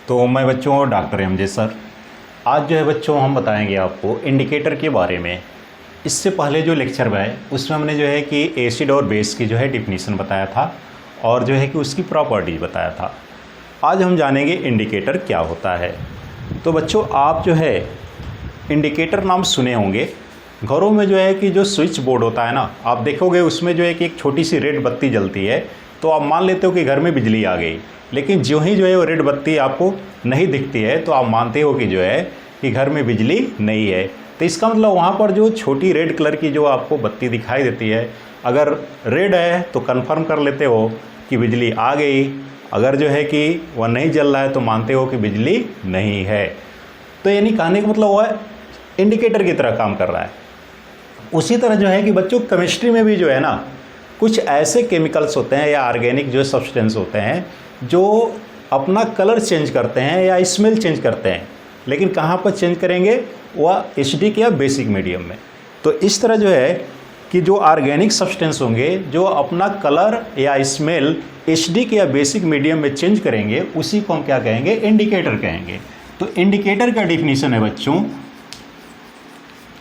तो मैं बच्चों डॉक्टर एमजे सर, आज जो है बच्चों हम बताएंगे आपको इंडिकेटर के बारे में। इससे पहले जो लेक्चर में है उसमें हमने जो है कि एसिड और बेस की जो है डिफिनीशन बताया था और जो है कि उसकी प्रॉपर्टीज बताया था। आज हम जानेंगे इंडिकेटर क्या होता है। तो बच्चों आप जो है इंडिकेटर नाम सुने होंगे, घरों में जो है कि जो स्विच बोर्ड होता है ना, आप देखोगे उसमें जो है कि एक छोटी सी रेड बत्ती जलती है, तो आप मान लेते हो कि घर में बिजली आ गई। लेकिन जो ही जो है वो रेड बत्ती आपको नहीं दिखती है तो आप मानते हो कि जो है कि घर में बिजली नहीं है। तो इसका मतलब वहाँ पर जो छोटी रेड कलर की जो आपको बत्ती दिखाई देती है, अगर रेड है तो कंफर्म कर लेते हो कि बिजली आ गई। अगर जो है कि वह नहीं जल रहा है तो मानते हो कि बिजली नहीं है। तो यानी कहने का मतलब वह इंडिकेटर की तरह काम कर रहा है। उसी तरह जो है कि बच्चों केमिस्ट्री में भी जो है ना, कुछ ऐसे केमिकल्स होते हैं या ऑर्गेनिक जो सब्सटेंस होते हैं जो अपना कलर चेंज करते हैं या स्मेल चेंज करते हैं। लेकिन कहाँ पर चेंज करेंगे? वह एसिडिक या बेसिक मीडियम में। तो इस तरह जो है कि जो ऑर्गेनिक सब्सटेंस होंगे जो अपना कलर या स्मेल एसिडिक या बेसिक मीडियम में चेंज करेंगे, उसी को हम क्या कहेंगे? इंडिकेटर कहेंगे। तो इंडिकेटर का डिफिनीशन है बच्चों,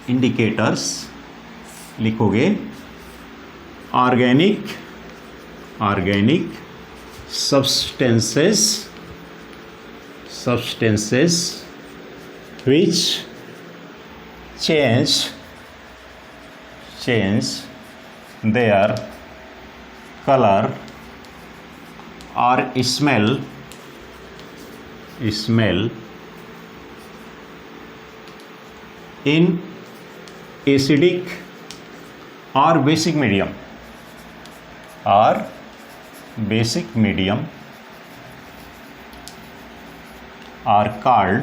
इंडिकेटर्स लिखोगे organic substances which change their color or smell in acidic or basic medium are called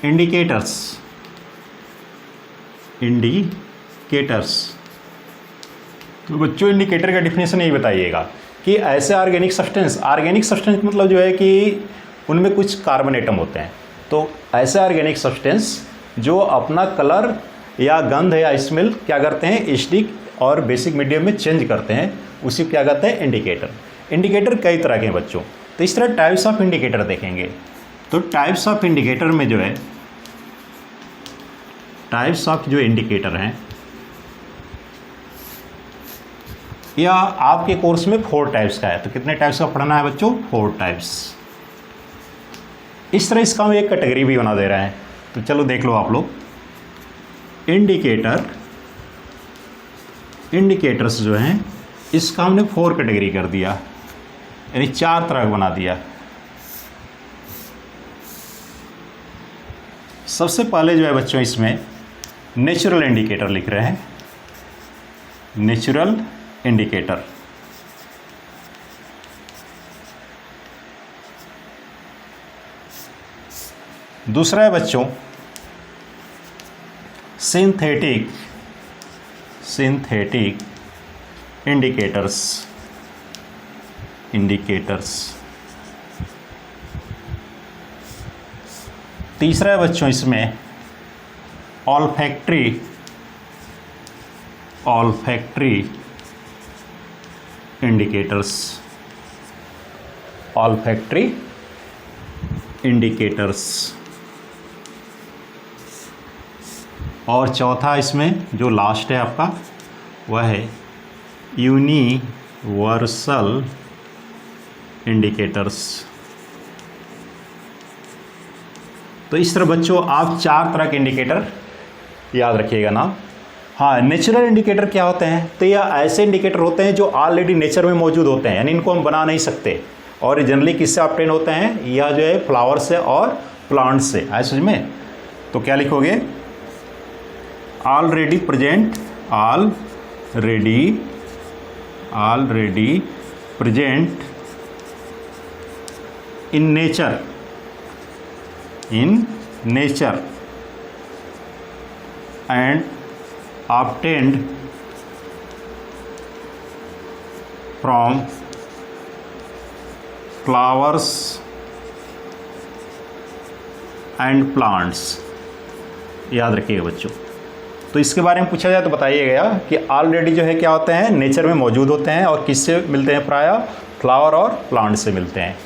indicators। तो बच्चों इंडिकेटर का डिफिनेशन यही बताइएगा कि ऐसे ऑर्गेनिक सब्सटेंस मतलब जो है कि उनमें कुछ कार्बन एटम होते हैं। तो ऐसे ऑर्गेनिक सब्सटेंस जो अपना कलर या गंध या स्मेल क्या करते हैं? एसिडिक और बेसिक मीडियम में चेंज करते हैं, उसी को क्या कहते हैं? इंडिकेटर। इंडिकेटर कई तरह के हैं बच्चों। तो इस तरह टाइप्स ऑफ इंडिकेटर देखेंगे। तो टाइप्स ऑफ इंडिकेटर में जो है, टाइप्स ऑफ जो इंडिकेटर हैं, या आपके कोर्स में 4 टाइप्स का है। तो कितने टाइप्स का पढ़ना है बच्चों? 4 टाइप्स। इस तरह इसका हम एक कैटेगरी भी बना दे रहे हैं। तो चलो देख लो आप लोग। इंडिकेटर्स जो हैं इसका हमने 4 कैटेगरी कर दिया, यानी 4 तरह बना दिया। सबसे पहले जो है बच्चों इसमें नेचुरल इंडिकेटर लिख रहे हैं, नेचुरल इंडिकेटर। दूसरा है बच्चों सिंथेटिक इंडिकेटर्स। तीसरा है बच्चों इसमें ऑल्फैक्टरी इंडिकेटर्स। और चौथा इसमें जो लास्ट है आपका वह है यूनिवर्सल इंडिकेटर्स। तो इस तरह बच्चों आप 4 तरह के इंडिकेटर याद रखिएगा ना। हाँ, नेचुरल इंडिकेटर क्या होते हैं? तो यह ऐसे इंडिकेटर होते हैं जो ऑलरेडी नेचर में मौजूद होते हैं, यानी इनको हम बना नहीं सकते। और जनरली किससे ऑब्टेन होते हैं? यह जो है फ्लावर से और प्लांट से। आए समझ में? तो क्या लिखोगे? Already present in nature and obtained from flowers and plants। याद रखिएगा बच्चों। तो इसके बारे में पूछा जाए तो बताइएगा कि ऑलरेडी जो है क्या होते हैं? नेचर में मौजूद होते हैं और किससे मिलते हैं? प्रायः फ्लावर और प्लांट से मिलते हैं।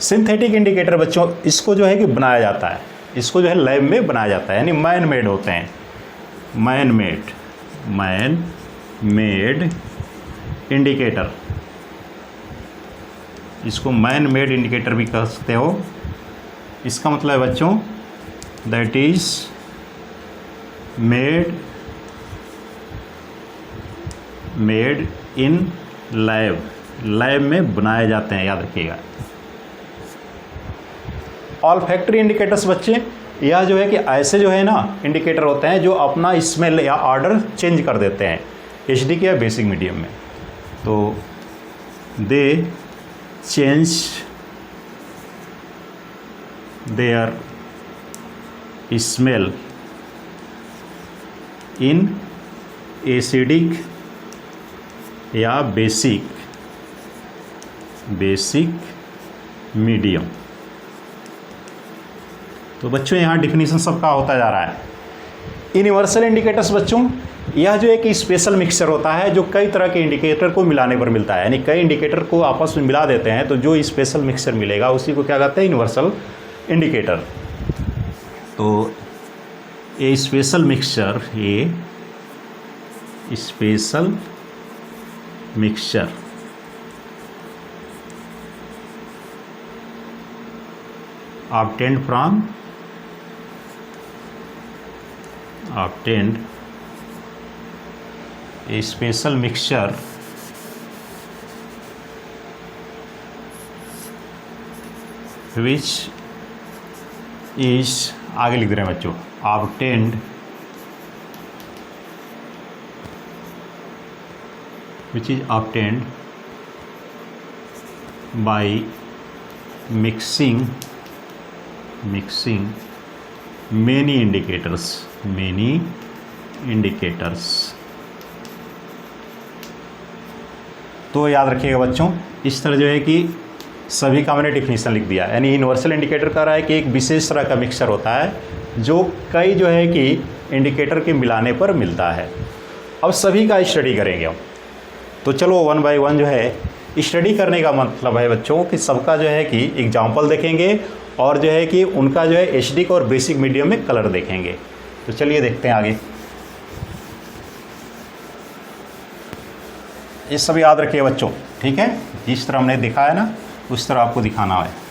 सिंथेटिक इंडिकेटर बच्चों इसको जो है कि बनाया जाता है, इसको जो है लैब में बनाया जाता है, यानी मैन मेड होते हैं। मैन मेड इंडिकेटर, इसको मैन मेड इंडिकेटर भी कह सकते हो। इसका मतलब है बच्चों that is made in lab में बनाए जाते हैं, याद रखिएगा। ऑल्फैक्टरी इंडिकेटर्स बच्चे यह जो है कि ऐसे जो है ना इंडिकेटर होते हैं जो अपना स्मेल या ऑर्डर चेंज कर देते हैं एचडी के या बेसिक मीडियम में। तो दे change their smell in acidic या बेसिक मीडियम। तो बच्चों यहाँ डिफिनीशन सबका होता जा रहा है। यूनिवर्सल इंडिकेटर्स बच्चों यह जो एक स्पेशल मिक्सचर होता है जो कई तरह के इंडिकेटर को मिलाने पर मिलता है, यानी कई इंडिकेटर को आपस में मिला देते हैं तो जो स्पेशल मिक्सचर मिलेगा उसी को क्या कहते हैं, यूनिवर्सल इंडिकेटर। तो ये स्पेशल मिक्सचर, ये special mixture obtained a special mixture which is, आगे लिख रहे हैं बच्चों, obtained by mixing many indicators। तो याद रखिएगा बच्चों इस तरह जो है कि सभी का मैंने डिफिनीशन लिख दिया, यानी यूनिवर्सल इंडिकेटर कह रहा है कि एक विशेष तरह का मिक्सचर होता है जो कई जो है कि इंडिकेटर के मिलाने पर मिलता है। अब सभी का स्टडी करेंगे हम, तो चलो 1 बाय 1 जो है स्टडी करने का मतलब है बच्चों कि सबका जो है कि एग्जाम्पल देखेंगे और जो है कि उनका जो है एचडी और बेसिक मीडियम में कलर देखेंगे। तो चलिए देखते हैं आगे। ये सब याद रखिए बच्चों, ठीक है, जिस तरह हमने दिखाया ना उस तरह आपको दिखाना है।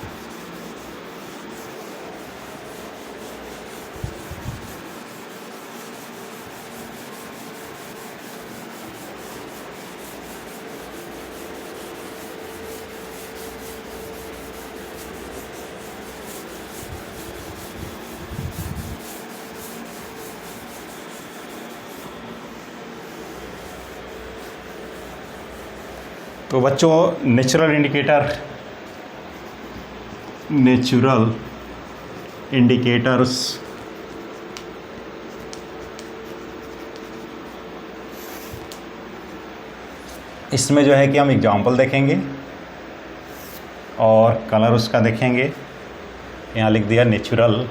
तो बच्चों नेचुरल इंडिकेटर्स इसमें जो है कि हम एग्जाम्पल देखेंगे और कलर उसका देखेंगे। यहाँ लिख दिया नेचुरल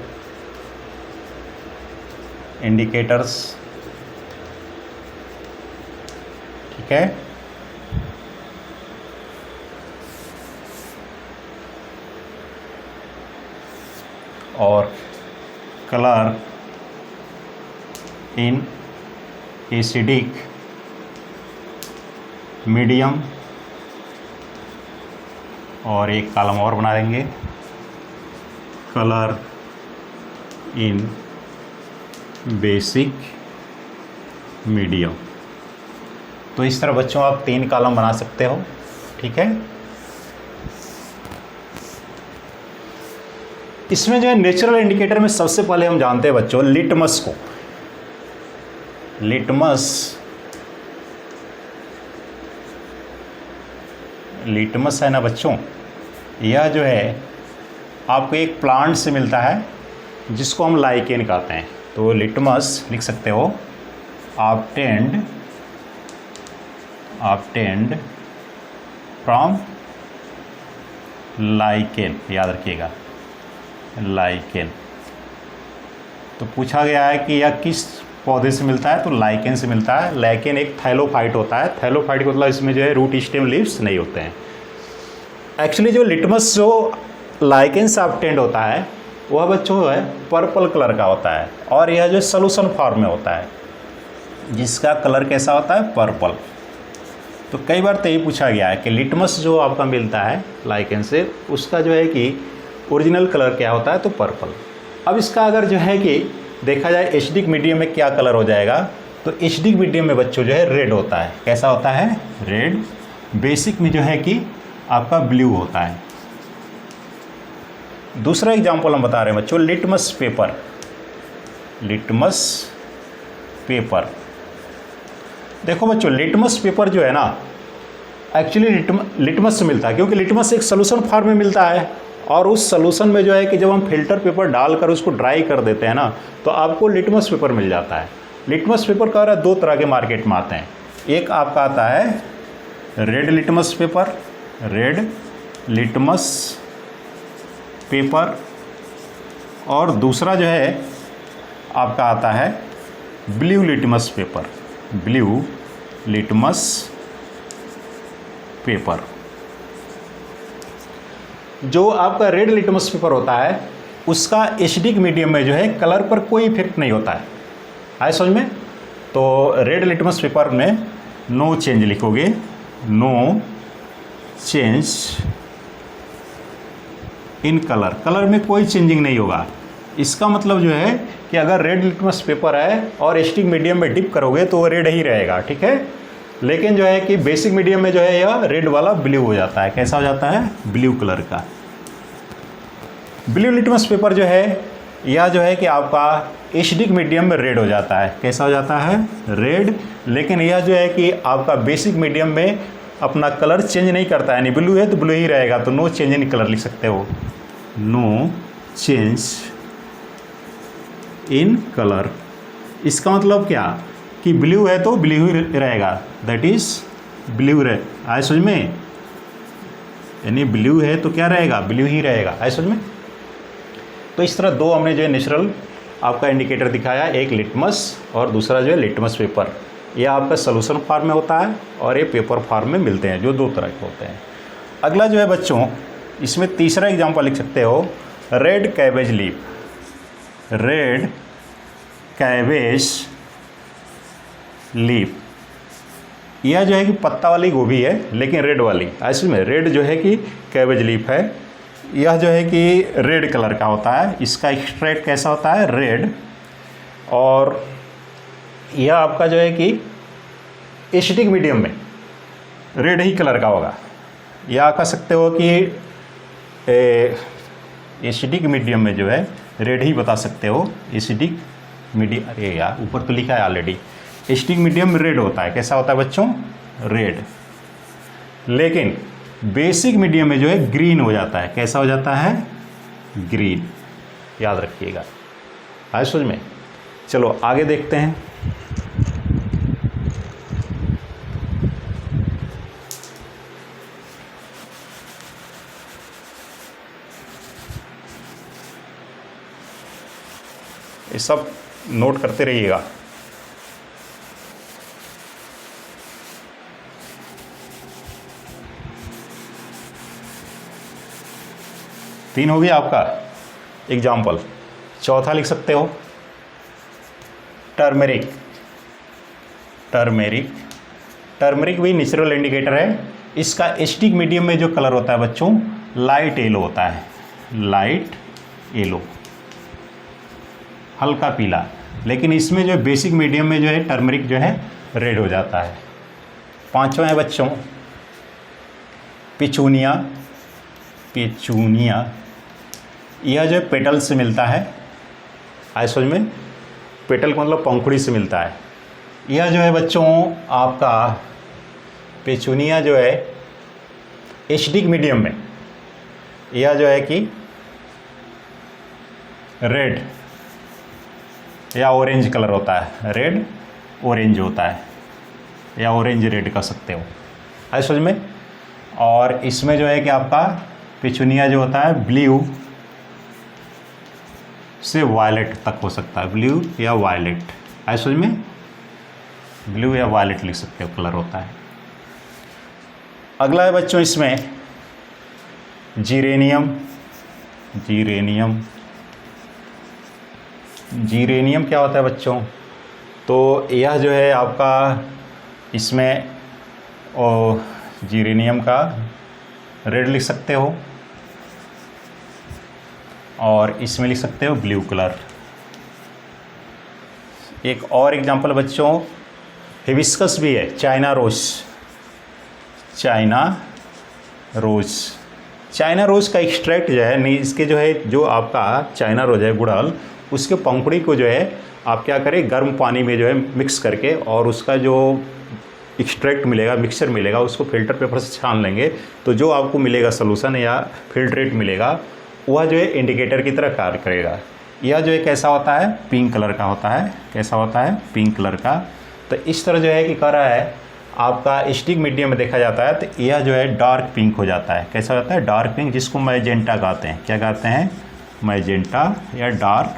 इंडिकेटर्स, ठीक है। और कलर इन एसिडिक मीडियम, और एक कॉलम और बना देंगे कलर इन बेसिक मीडियम। तो इस तरह बच्चों आप 3 कॉलम बना सकते हो, ठीक है। इसमें जो है नेचुरल इंडिकेटर में सबसे पहले हम जानते हैं बच्चों लिटमस को। लिटमस है ना बच्चों, यह जो है आपको एक प्लांट से मिलता है जिसको हम लाइकेन कहते हैं। तो लिटमस लिख सकते हो obtained फ्रॉम लाइकेन, याद रखिएगा लाइकेन। तो पूछा गया है कि यह किस पौधे से मिलता है, तो लाइकेन से मिलता है। लाइकेन एक थैलोफाइट होता है। थैलोफाइट का मतलब इसमें जो है रूट स्टेम लीव्स नहीं होते हैं। एक्चुअली जो लिटमस जो लाइकेन से ऑब्टेन्ड होता है वह बच्चों है पर्पल कलर का होता है, और यह जो सॉल्यूशन फॉर्म में होता है जिसका कलर कैसा होता है, पर्पल। तो कई बार तो ये पूछा गया है कि लिटमस जो आपका मिलता है लाइकेन से उसका जो है कि ओरिजिनल कलर क्या होता है, तो पर्पल। अब इसका अगर जो है कि देखा जाए एसिडिक मीडियम में क्या कलर हो जाएगा, तो एसिडिक मीडियम में बच्चों जो है रेड होता है। कैसा होता है, रेड। बेसिक में जो है कि आपका ब्लू होता है। दूसरा एग्जांपल हम बता रहे हैं बच्चों, लिटमस पेपर। लिटमस पेपर देखो बच्चों, लिटमस पेपर जो है ना एक्चुअली लिटमस से मिलता है, क्योंकि लिटमस एक सोल्यूशन फॉर्म में मिलता है, और उस सोल्यूशन में जो है कि जब हम फिल्टर पेपर डालकर उसको ड्राई कर देते हैं ना, तो आपको लिटमस पेपर मिल जाता है। लिटमस पेपर का रहा दो तरह के मार्केट में आते हैं। एक आपका आता है red litmus paper, red litmus paper, और दूसरा जो है आपका आता है blue litmus paper, blue litmus paper. जो आपका रेड लिटमस पेपर होता है उसका एसिडिक मीडियम में जो है कलर पर कोई इफेक्ट नहीं होता है। आए समझ में? तो रेड लिटमस पेपर में नो चेंज लिखोगे, no change in colour, colour में कोई चेंजिंग नहीं होगा। इसका मतलब जो है कि अगर रेड लिटमस पेपर है और एसिडिक मीडियम में डिप करोगे तो वो रेड ही रहेगा, ठीक है। लेकिन जो है कि बेसिक मीडियम में जो है यह रेड वाला ब्लू हो जाता है। कैसा हो जाता है, ब्लू कलर का। ब्लू लिटमस पेपर जो है यह जो है कि आपका एसिडिक मीडियम में रेड हो जाता है। कैसा हो जाता है, रेड। लेकिन यह जो है कि आपका बेसिक मीडियम में अपना कलर चेंज नहीं करता है, यानी ब्लू है तो ब्लू ही रहेगा, तो नो चेंज इन कलर लिख सकते हो, नो चेंज इन कलर। इसका मतलब क्या कि ब्लू है तो ब्लू ही रहेगा, दैट इज ब्लू रहे। आए समझ में? यानी ब्लू है तो क्या रहेगा, ब्लू ही रहेगा। आए समझ में? तो इस तरह दो हमने जो है नेचुरल आपका इंडिकेटर दिखाया, एक लिटमस और दूसरा जो है लिटमस पेपर। यह आपका सोल्यूशन फॉर्म में होता है और ये पेपर फॉर्म में मिलते हैं, जो दो तरह के होते हैं। अगला जो है बच्चों, इसमें तीसरा एग्जांपल लिख सकते हो, red cabbage leaf. Red cabbage leaf, यह जो है कि पत्ता वाली गोभी है लेकिन रेड वाली। ऐसे में रेड जो है कि कैबेज लीफ है, यह जो है कि रेड कलर का होता है। इसका एक्सट्रैक्ट कैसा होता है, रेड। और यह आपका जो है कि एसिडिक मीडियम में रेड ही कलर का होगा। या कह सकते हो कि एसिडिक मीडियम में जो है रेड ही बता सकते हो, एसिडिक मीडियम। अरे यार ऊपर तो लिखा है ऑलरेडी, एसिडिक मीडियम में रेड होता है। कैसा होता है बच्चों, रेड। लेकिन बेसिक मीडियम में जो है ग्रीन हो जाता है। कैसा हो जाता है, ग्रीन। याद रखिएगा। आज समझ में? चलो आगे देखते हैं। ये सब नोट करते रहिएगा। तीन हो गया आपका एग्जाम्पल। चौथा लिख सकते हो, टर्मेरिक। टर्मेरिक, टर्मरिक भी नेचुरल इंडिकेटर है। इसका एसिडिक मीडियम में जो कलर होता है बच्चों, लाइट येलो होता है, लाइट येलो, हल्का पीला। लेकिन इसमें जो बेसिक मीडियम में जो है टर्मरिक जो है रेड हो जाता है। पांचवा है बच्चों पिचूनिया। पिचूनिया यह जो है पेटल से मिलता है। आइसोज में पेटल का मतलब पंखुड़ी से मिलता है। यह जो है बच्चों आपका पिचूनिया जो है एसिडिक मीडियम में, यह जो है कि रेड या ऑरेंज कलर होता है, रेड ऑरेंज होता है या ऑरेंज रेड कह सकते हो, है समझ में। और इसमें जो है कि आपका पिचूनिया जो होता है ब्लू से वायलेट तक हो सकता है, ब्लू या वायलेट, है समझ में। ब्लू या वायलेट लिख सकते हो कलर होता है। अगला है बच्चों इसमें जीरेनियम, जीरेनियम, जीरेनियम क्या होता है बच्चों? तो यह जो है आपका इसमें जीरेनियम का रेड लिख सकते हो और इसमें लिख सकते हो ब्लू कलर। एक और एग्जांपल बच्चों हिबिस्कस भी है, China rose, China rose. China rose का एक्सट्रैक्ट जो है नहीं, इसके जो है जो आपका चाइना रोज है गुड़हल, उसके पंखुड़ी को जो है आप क्या करें गर्म पानी में जो है मिक्स करके और उसका जो एक्सट्रैक्ट मिलेगा, मिक्सचर मिलेगा, उसको फिल्टर पेपर से छान लेंगे तो जो आपको मिलेगा सोल्यूशन या फिल्ट्रेट मिलेगा वह जो है इंडिकेटर की तरह कार्य करेगा। यह जो है कैसा होता है? पिंक कलर का होता है। कैसा होता है? पिंक कलर का। तो इस तरह जो है कि कर रहा है आपका एसिडिक मीडियम में देखा जाता है तो यह जो है डार्क पिंक हो जाता है। कैसा होता है? डार्क पिंक, जिसको मैजेंटा कहते हैं। क्या कहते हैं? मैजेंटा या डार्क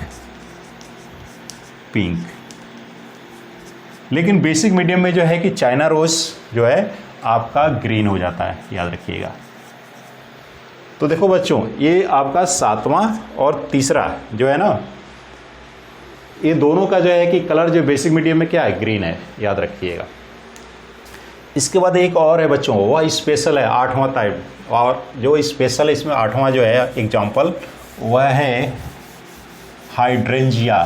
पिंक। लेकिन बेसिक मीडियम में जो है कि चाइना रोज जो है आपका ग्रीन हो जाता है, याद रखिएगा। तो देखो बच्चों ये आपका 7वां और तीसरा जो है ना, ये दोनों का जो है कि कलर जो बेसिक मीडियम में क्या है? ग्रीन है, याद रखिएगा। इसके बाद एक और है बच्चों, वह स्पेशल है 8वां टाइप, और जो स्पेशल है इसमें 8वां जो है एग्जाम्पल वह है हाइड्रेंजिया।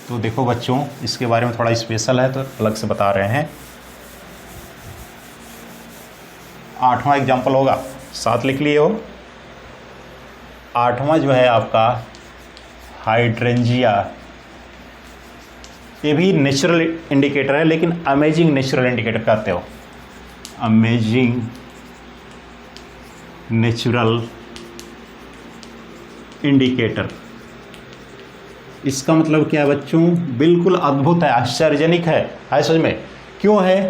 तो देखो बच्चों इसके बारे में थोड़ा स्पेशल है तो अलग से बता रहे हैं। 8वां एग्जाम्पल होगा, साथ लिख लिए हो। 8वां जो है आपका हाइड्रेंजिया, ये भी नेचुरल इंडिकेटर है लेकिन अमेजिंग नेचुरल इंडिकेटर कहते हो। अमेजिंग नेचुरल इंडिकेटर, इसका मतलब क्या है बच्चों? बिल्कुल अद्भुत है, आश्चर्यजनक है समझ में? क्यों है?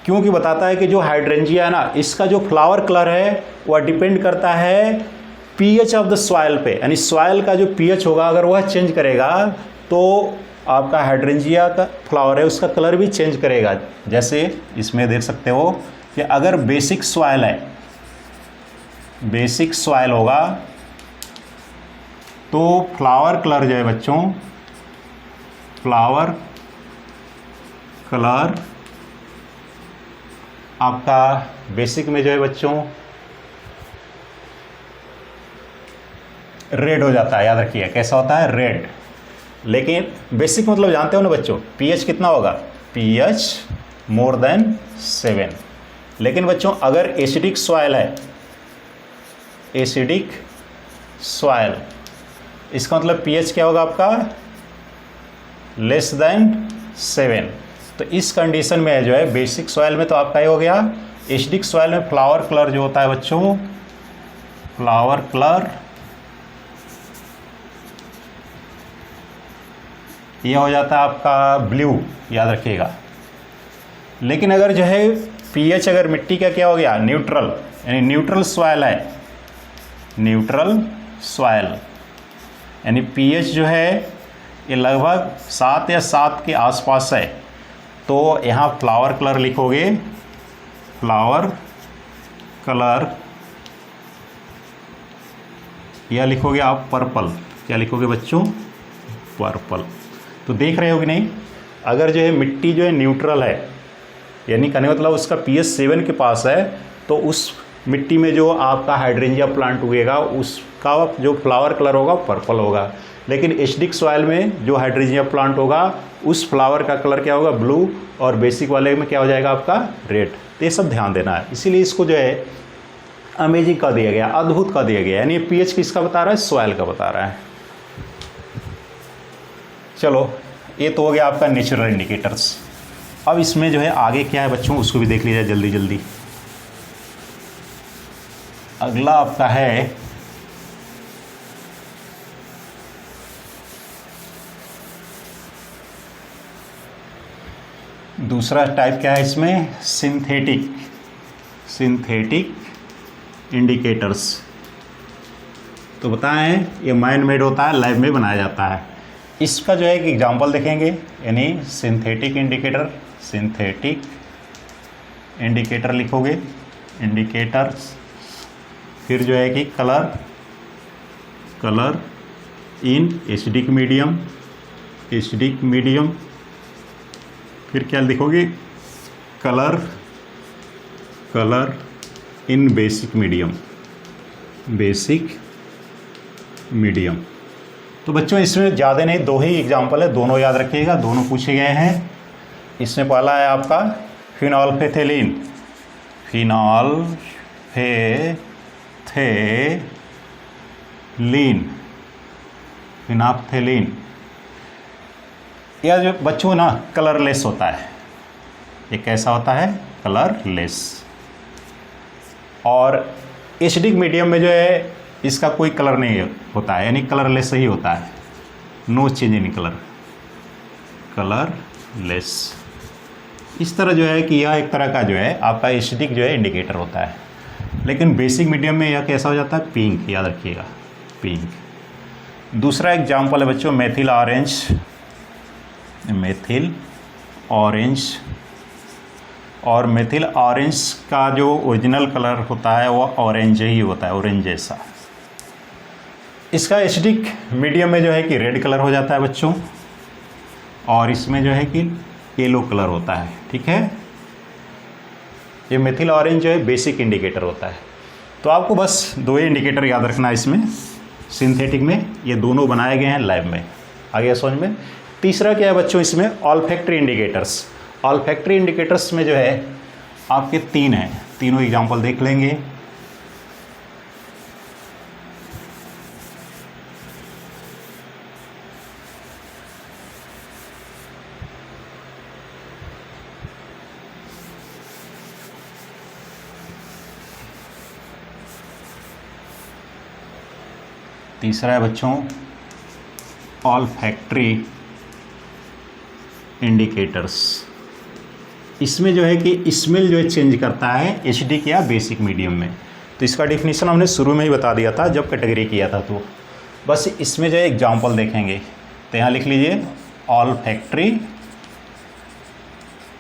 क्योंकि बताता है कि जो हाइड्रेंजिया है ना, इसका जो फ्लावर कलर है वह डिपेंड करता है पीएच ऑफ द सॉइल पे, यानी सॉइल का जो पीएच होगा अगर वह चेंज करेगा तो आपका हाइड्रेंजिया का फ्लावर है उसका कलर भी चेंज करेगा। जैसे इसमें देख सकते हो कि अगर बेसिक सॉइल है, बेसिक सॉइल होगा तो फ्लावर कलर जो है बच्चों, फ्लावर कलर आपका बेसिक में जो है बच्चों रेड हो जाता है, याद रखिए। कैसा होता है? रेड। लेकिन बेसिक मतलब जानते हो ना बच्चों, पीएच कितना होगा? PH more than 7। लेकिन बच्चों अगर एसिडिक सॉइल है, एसिडिक सॉइल, इसका मतलब पीएच क्या होगा आपका? Less than 7। तो इस कंडीशन में जो है बेसिक सॉइल में तो आपका ये हो गया। एसिडिक सॉइल में फ्लावर कलर जो होता है बच्चों, फ्लावर कलर ये हो जाता है आपका ब्लू, याद रखिएगा। लेकिन अगर जो है पीएच अगर मिट्टी का क्या हो गया? न्यूट्रल, यानी न्यूट्रल सॉइल है, न्यूट्रल सॉइल यानी पीएच जो है ये लगभग 7 या 7 के आसपास है, तो यहाँ फ्लावर कलर लिखोगे, फ्लावर कलर या लिखोगे आप पर्पल। क्या लिखोगे बच्चों? पर्पल। तो देख रहे हो कि नहीं, अगर जो है मिट्टी जो है न्यूट्रल है, यानी कहने मतलब उसका पीएच 7 के पास है, तो उस मिट्टी में जो आपका हाइड्रेंजिया प्लांट उगेगा उसका जो फ्लावर कलर होगा पर्पल होगा। लेकिन एसिडिक सॉइल में जो हाइड्रेंजिया प्लांट होगा उस फ्लावर का कलर क्या होगा? ब्लू, और बेसिक वाले में क्या हो जाएगा आपका? रेड। तो ये सब ध्यान देना है, इसीलिए इसको जो है अमेजिंग का दिया गया, अद्भुत का दिया गया। यानी पीएच किसका बता रहा है? सॉइल का बता रहा है। चलो ये तो हो गया आपका नेचुरल इंडिकेटर्स। अब इसमें जो है आगे क्या है बच्चों उसको भी देख लीजिए जल्दी जल्दी। अगला आपका है दूसरा टाइप, क्या है इसमें? Synthetic, synthetic indicators. तो बताएं ये मैन मेड होता है, लैब में बनाया जाता है। इसका जो है एक एग्जांपल देखेंगे, यानी सिंथेटिक इंडिकेटर, सिंथेटिक इंडिकेटर लिखोगे, इंडिकेटर्स फिर जो है कि कलर इन एसिडिक मीडियम, फिर क्या लिखोगे, कलर इन बेसिक मीडियम। तो बच्चों इसमें ज़्यादा नहीं, 2 ही एग्जाम्पल है, दोनों याद रखिएगा, दोनों पूछे गए हैं। इसमें पहला है आपका फिनॉल्फेथेलिन, फिनाप्थेलिन। यह जो बच्चों ना कलरलेस होता है, ये कैसा होता है, कलरलेस। और एसिडिक मीडियम में जो है इसका कोई कलर नहीं होता है, यानी कलरलेस ही होता है, नो चेंज इन कलरलेस। इस तरह जो है कि यह एक तरह का जो है आपका एसिडिक जो है इंडिकेटर होता है। लेकिन बेसिक मीडियम में यह कैसा हो जाता है, पिंक, याद रखिएगा, पिंक। दूसरा एग्जाम्पल है बच्चों मेथिल ऑरेंज। और मेथिल ऑरेंज का जो ओरिजिनल कलर होता है वो ऑरेंज ही होता है, ऑरेंज जैसा। इसका एसिडिक मीडियम में जो है कि रेड कलर हो जाता है बच्चों, और इसमें जो है कि येलो कलर होता है, ठीक है। ये मेथिल ऑरेंज जो है बेसिक इंडिकेटर होता है। तो आपको बस 2 ही इंडिकेटर याद रखना है इसमें, सिंथेटिक में ये दोनों बनाए गए हैं लैब में, आगे समझ में। तीसरा क्या है बच्चों इसमें, ऑल्फैक्टरी इंडिकेटर्स। ऑल्फैक्टरी इंडिकेटर्स में जो है आपके 3 हैं, तीनों एग्जाम्पल देख लेंगे। तीसरा है बच्चों ऑल्फैक्टरी इंडिकेटर्स। इसमें जो है कि स्मेल जो है चेंज करता है एसिडिक या बेसिक मीडियम में। तो इसका डेफिनेशन हमने शुरू में ही बता दिया था जब कैटेगरी किया था। तो बस इसमें जो है एग्जाम्पल देखेंगे, तो यहाँ लिख लीजिए ऑल्फैक्टरी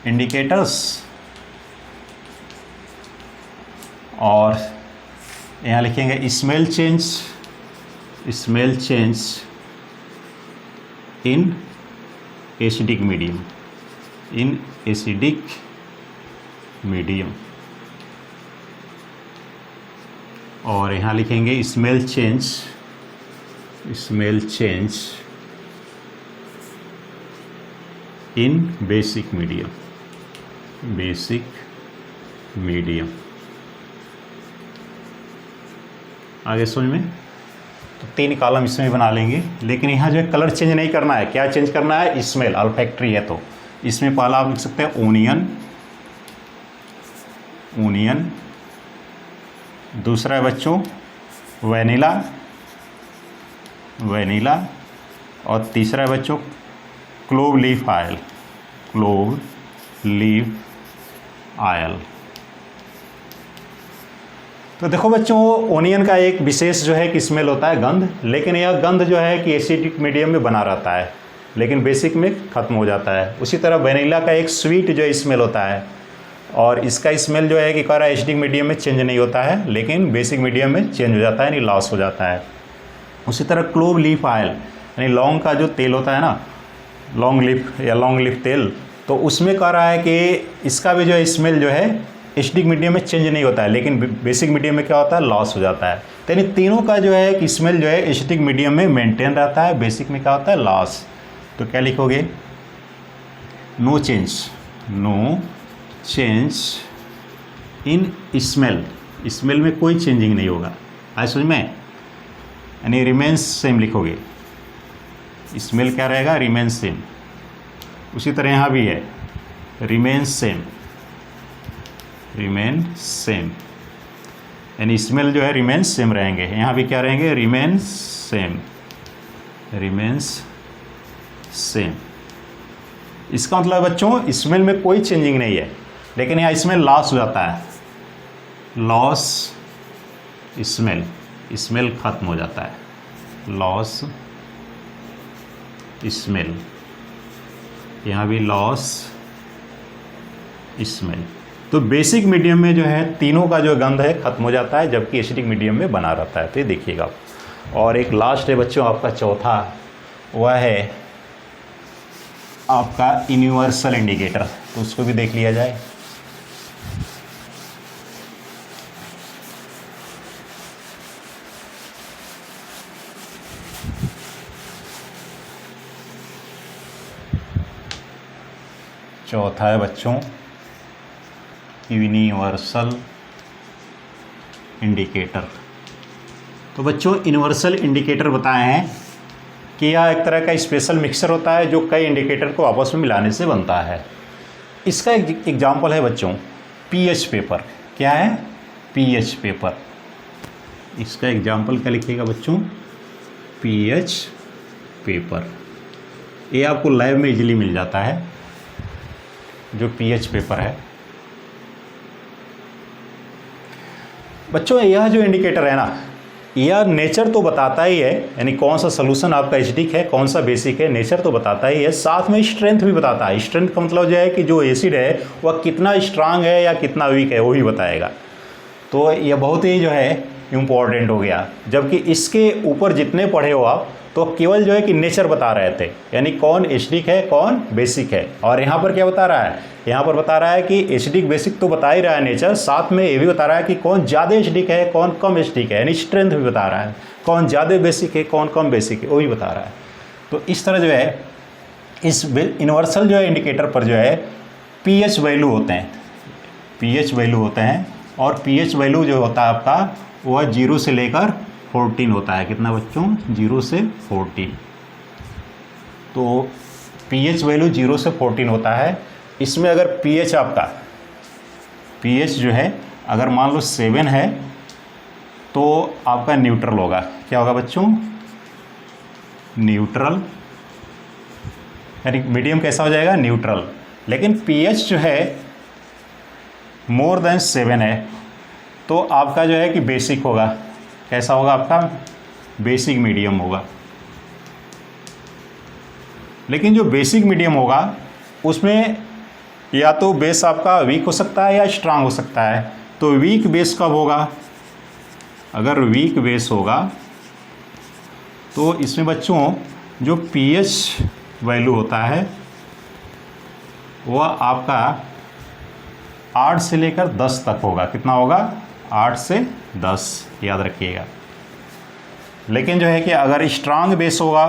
इंडिकेटर्स, और यहाँ लिखेंगे smell change in acidic medium, और यहाँ लिखेंगे smell change in basic medium. आगे समझ में। तो 3 कॉलम इसमें बना लेंगे, लेकिन यहाँ जो है कलर चेंज नहीं करना है। क्या चेंज करना है, स्मेल, ऑल्फैक्टरी है। तो इसमें पहला आप लिख सकते हैं ओनियन। दूसरा है बच्चों वैनिला, और तीसरा है बच्चों क्लोव लीफ आयल। तो देखो बच्चों, ओनियन का एक विशेष जो है कि स्मेल होता है, गंध, लेकिन यह गंध जो है कि एसिडिक मीडियम में बना रहता है, लेकिन बेसिक में ख़त्म हो जाता है। उसी तरह वैनिला का एक स्वीट जो है स्मेल होता है, और इसका स्मेल जो है कि कह रहा है एसिडिक मीडियम में चेंज नहीं होता है, लेकिन बेसिक मीडियम में चेंज हो जाता है, यानी लॉस हो जाता है। उसी तरह क्लोव लीफ आयल, यानी लौंग का जो तेल होता है ना, लॉन्ग लीफ तेल, तो उसमें कह रहा है कि इसका भी जो है स्मेल जो है एसिडिक मीडियम में चेंज नहीं होता है, लेकिन बेसिक मीडियम में क्या होता है, लॉस हो जाता है। तो यानी तीनों का जो है कि स्मेल जो है एसिडिक मीडियम में मेंटेन रहता है, बेसिक में क्या होता है, लॉस। तो क्या लिखोगे, नो चेंज इन स्मेल में कोई चेंजिंग नहीं होगा। आए समझ में, यानी रिमेन्स सेम लिखोगे। स्मेल क्या रहेगा, रिमेन्स सेम। उसी तरह यहाँ भी है रिमेन सेम, यानी स्मेल जो है रिमेन सेम रहेंगे। यहाँ भी क्या रहेंगे, रिमेन्स सेम। इसका मतलब बच्चों स्मेल में कोई चेंजिंग नहीं है, लेकिन यहाँ स्मेल लॉस हो जाता है, लॉस स्मेल खत्म हो जाता है, लॉस स्मेल। यहाँ भी लॉस स्मेल। तो बेसिक मीडियम में जो है तीनों का जो गंध है ख़त्म हो जाता है, जबकि एसिडिक मीडियम में बना रहता है। तो ये देखिएगा आप। और एक लास्ट है बच्चों आपका चौथा, वह है आपका यूनिवर्सल इंडिकेटर। तो उसको भी देख लिया जाए। चौथा है बच्चों यूनिवर्सल इंडिकेटर। तो बच्चों यूनिवर्सल इंडिकेटर बताए हैं कि यह एक तरह का स्पेशल मिक्सचर होता है जो कई इंडिकेटर को आपस में मिलाने से बनता है। इसका एक एग्जाम्पल है बच्चों पीएच पेपर। क्या है? PH paper. इसका एग्जाम्पल क्या लिखिएगा बच्चों? PH paper. ये आपको लैब में इजीली मिल जाता है, जो पीएच पेपर है। बच्चों यह जो इंडिकेटर है ना, यह नेचर तो बताता ही है, यानी कौन सा सोल्यूशन आपका एसिडिक है, कौन सा बेसिक है, नेचर तो बताता ही है, साथ में स्ट्रेंथ भी बताता है। स्ट्रेंथ का मतलब जो है कि जो एसिड है वह कितना स्ट्रांग है या कितना वीक है, वो भी बताएगा। तो यह बहुत ही जो है इम्पॉर्टेंट हो गया। जबकि इसके ऊपर जितने पढ़े हो आप, तो केवल जो है कि नेचर बता रहे थे, यानी कौन एसिडिक है कौन बेसिक है। और यहाँ पर क्या बता रहा है? यहाँ पर बता रहा है कि एसिडिक बेसिक तो बता ही रहा है नेचर, साथ में ये भी बता रहा है कि कौन ज़्यादा एसिडिक है कौन कम एसिडिक है, यानी स्ट्रेंथ भी बता रहा है, कौन ज़्यादा बेसिक है कौन कम बेसिक है, वो भी बता रहा है। तो इस तरह जो है इस यूनिवर्सल जो है इंडिकेटर पर जो है पीएच वैल्यू होते हैं, पीएच वैल्यू होते हैं। और पीएच वैल्यू जो होता है आपका वह 0 से लेकर 14 होता है। कितना बच्चों? 0 से 14। तो पीएच वैल्यू 0 से 14 होता है। इसमें अगर पीएच आपका पीएच जो है अगर मान लो 7 है तो आपका न्यूट्रल होगा। क्या होगा बच्चों? न्यूट्रल, यानी मीडियम कैसा हो जाएगा? न्यूट्रल। लेकिन पीएच जो है मोर देन 7 है तो आपका जो है कि बेसिक होगा। कैसा होगा आपका? बेसिक मीडियम होगा। लेकिन जो बेसिक मीडियम होगा उसमें या तो बेस आपका वीक हो सकता है या स्ट्रांग हो सकता है। तो वीक बेस कब होगा? अगर वीक बेस होगा तो इसमें बच्चों जो पीएच वैल्यू होता है वह आपका 8 से लेकर 10 तक होगा। कितना होगा? 8 से 10, याद रखिएगा। लेकिन जो है कि अगर स्ट्रांग बेस होगा,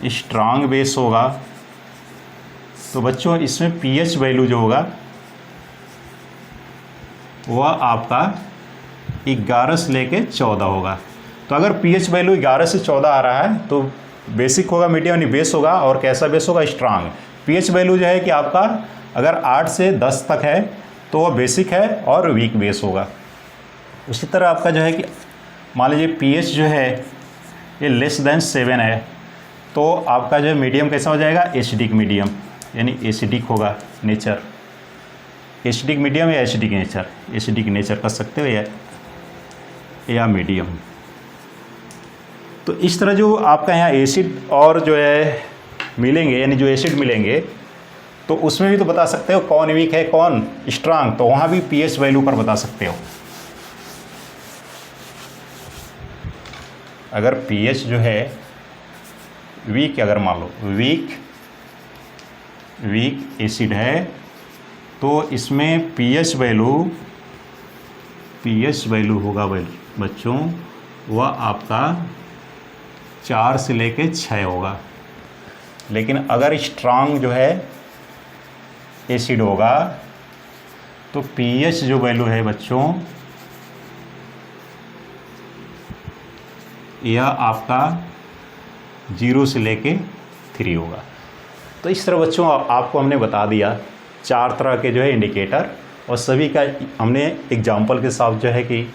स्ट्रांग बेस होगा तो बच्चों इसमें पीएच वैल्यू जो होगा वह आपका 11 से लेके 14 होगा। तो अगर पीएच वैल्यू 11 से 14 आ रहा है तो बेसिक होगा, मीडियम यानी बेस होगा। और कैसा बेस होगा? स्ट्रांग। पीएच वैल्यू जो है कि आपका अगर 8 से 10 तक है तो वह बेसिक है और वीक बेस होगा। उसी तरह आपका जो है कि मान लीजिए पीएच जो है ये लेस देन 7 है तो आपका जो है मीडियम कैसा हो जाएगा? एसिडिक मीडियम, यानी एसिडिक होगा नेचर। एसिडिक मीडियम या एसिडिक नेचर, एसिडिक नेचर कर सकते हो या मीडियम। तो इस तरह जो आपका यहाँ एसिड और जो है मिलेंगे, यानी जो एसिड मिलेंगे तो उसमें भी तो बता सकते हो कौन वीक है कौन स्ट्रांग। तो वहाँ भी पीएच वैल्यू पर बता सकते हो। अगर पीएच जो है वीक, अगर मान लो वीक एसिड है तो इसमें पीएच वैल्यू होगा बच्चों वह आपका 4 से लेके 6 होगा। लेकिन अगर स्ट्रांग जो है एसिड होगा तो पीएच जो वैल्यू है बच्चों यह आपका 0 से लेके 3 होगा। तो इस तरह बच्चों आपको हमने बता दिया 4 तरह के जो है इंडिकेटर, और सभी का हमने एग्जाम्पल के साथ जो है कि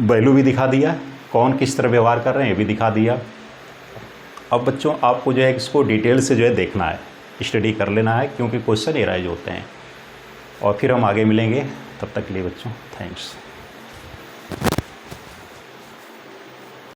वैल्यू भी दिखा दिया, कौन किस तरह व्यवहार कर रहे हैं ये भी दिखा दिया। अब बच्चों आपको जो है इसको डिटेल से जो है देखना है, स्टडी कर लेना है, क्योंकि क्वेश्चन एराइज होते हैं। और फिर हम आगे मिलेंगे, तब तक के लिए बच्चों थैंक्स।